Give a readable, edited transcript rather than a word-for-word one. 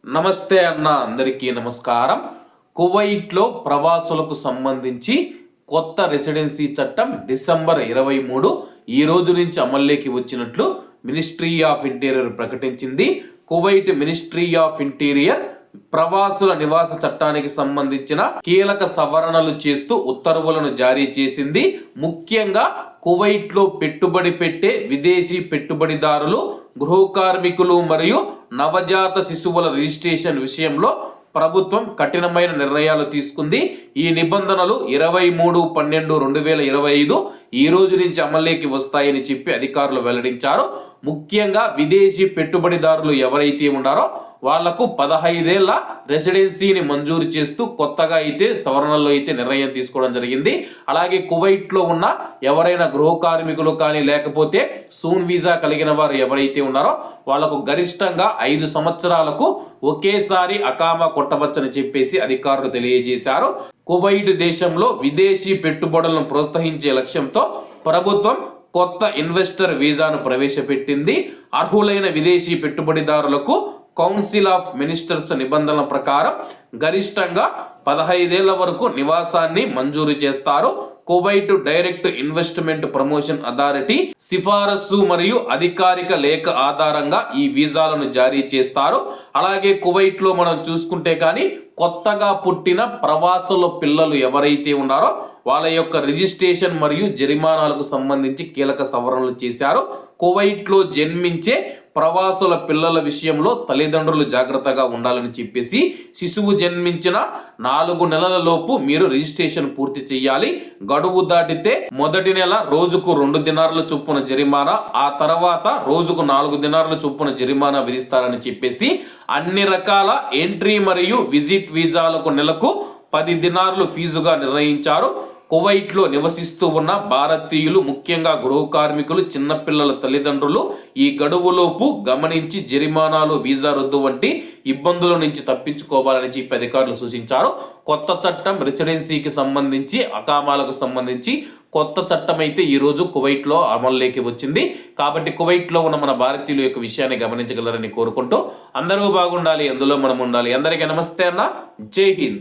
నమస్తే అన్న, అందరికీ నమస్కారం. కువైట్లో ప్రవాసులకు సంబంధించి కొత్త రెసిడెన్సీ చట్టం డిసెంబర్ 23 ఈ రోజు నుంచి అమల్లోకి వచ్చినట్లు మినిస్ట్రీ ఆఫ్ ఇంటీరియర్ ప్రకటించింది. కువైట్ మినిస్ట్రీ ఆఫ్ ఇంటీరియర్ ప్రవాసుల నివాస చట్టానికి సంబంధించిన కీలక సవరణలు చేస్తూ ఉత్తర్వులను జారీ చేసింది. ముఖ్యంగా కువైట్లో పెట్టుబడి పెట్టే విదేశీ పెట్టుబడిదారులు, గృహ కార్మికులు మరియు నవజాత శిశువుల రిజిస్ట్రేషన్ విషయంలో ప్రభుత్వం కఠినమైన నిర్ణయాలు తీసుకుంది. ఈ నిబంధనలు 23/12/2025 ఈ రోజు నుంచి అమల్లోకి వస్తాయని చెప్పి అధికారులు వెల్లడించారు. ముఖ్యంగా విదేశీ పెట్టుబడిదారులు ఎవరైతే ఉన్నారో వాళ్లకు 15 ఏళ్ల రెసిడెన్సీని మంజూరు చేస్తూ కొత్తగా అయితే సవరణల్లో అయితే నిర్ణయం తీసుకోవడం జరిగింది. అలాగే కువైట్లో ఉన్న ఎవరైనా గృహ కార్మికులు కానీ లేకపోతే సూన్ వీసా కలిగిన వారు ఎవరైతే ఉన్నారో వాళ్లకు గరిష్టంగా 5 సంవత్సరాలకు ఒకేసారి అకామా కొట్టవచ్చని చెప్పేసి అధికారులు తెలియజేశారు. కువైట్ దేశంలో విదేశీ పెట్టుబడులను ప్రోత్సహించే లక్ష్యంతో ప్రభుత్వం కొత్త ఇన్వెస్టర్ వీసాను ప్రవేశపెట్టింది. అర్హులైన విదేశీ పెట్టుబడిదారులకు కౌన్సిల్ ఆఫ్ మినిస్టర్స్ నిబంధనల ప్రకారం గరిష్టంగా 15 ఏళ్ల వరకు నివాసాన్ని మంజూరు చేస్తారు. Kuwait direct investment promotion authority సిఫారసు మరియు అధికారిక లేఖ ఆధారంగా ఈ వీసాలను జారీ చేస్తారు. అలాగే కువైట్లో మనం చూసుకుంటే కానీ కొత్తగా పుట్టిన ప్రవాసుల పిల్లలు ఎవరైతే ఉన్నారో వాళ్ళ యొక్క రిజిస్ట్రేషన్ మరియు జరిమానాలకు సంబంధించి కీలక సవరణలు చేశారు. కువైట్లో జన్మించే ప్రవాసుల పిల్లల విషయంలో తల్లిదండ్రులు జాగ్రత్తగా ఉండాలని చెప్పేసి శిశువు జన్మించిన 4 నెలల లోపు మీరు రిజిస్ట్రేషన్ పూర్తి చేయాలి. గడువు దాటితే మొదటి నెల రోజుకు 2 దినార్ల చొప్పున జరిమానా, ఆ తర్వాత రోజుకు 4 దినార్ల చొప్పున జరిమానా విధిస్తారని చెప్పేసి అన్ని రకాల ఎంట్రీ మరియు విజిట్ వీసాలకు నెలకు 10 దినార్లు ఫీజుగా నిర్ణయించారు. కువైట్లో నివసిస్తూ ఉన్న భారతీయులు, ముఖ్యంగా గృహ కార్మికులు, చిన్నపిల్లల తల్లిదండ్రులు ఈ గడువులోపు గమనించి జరిమానాలు, వీసా రద్దు వంటి ఇబ్బందుల నుంచి తప్పించుకోవాలని చెప్పి అధికారులు సూచించారు. కొత్త చట్టం రెసిడెన్సీకి సంబంధించి, అకామాలకు సంబంధించి కొత్త చట్టం అయితే ఈరోజు కువైట్లో అమల్లోకి వచ్చింది. కాబట్టి కువైట్లో ఉన్న మన భారతీయుల యొక్క విషయాన్ని గమనించగలరని కోరుకుంటూ అందరూ బాగుండాలి, అందులో మనం ఉండాలి. అందరికీ నమస్తే అన్న, జై హింద్.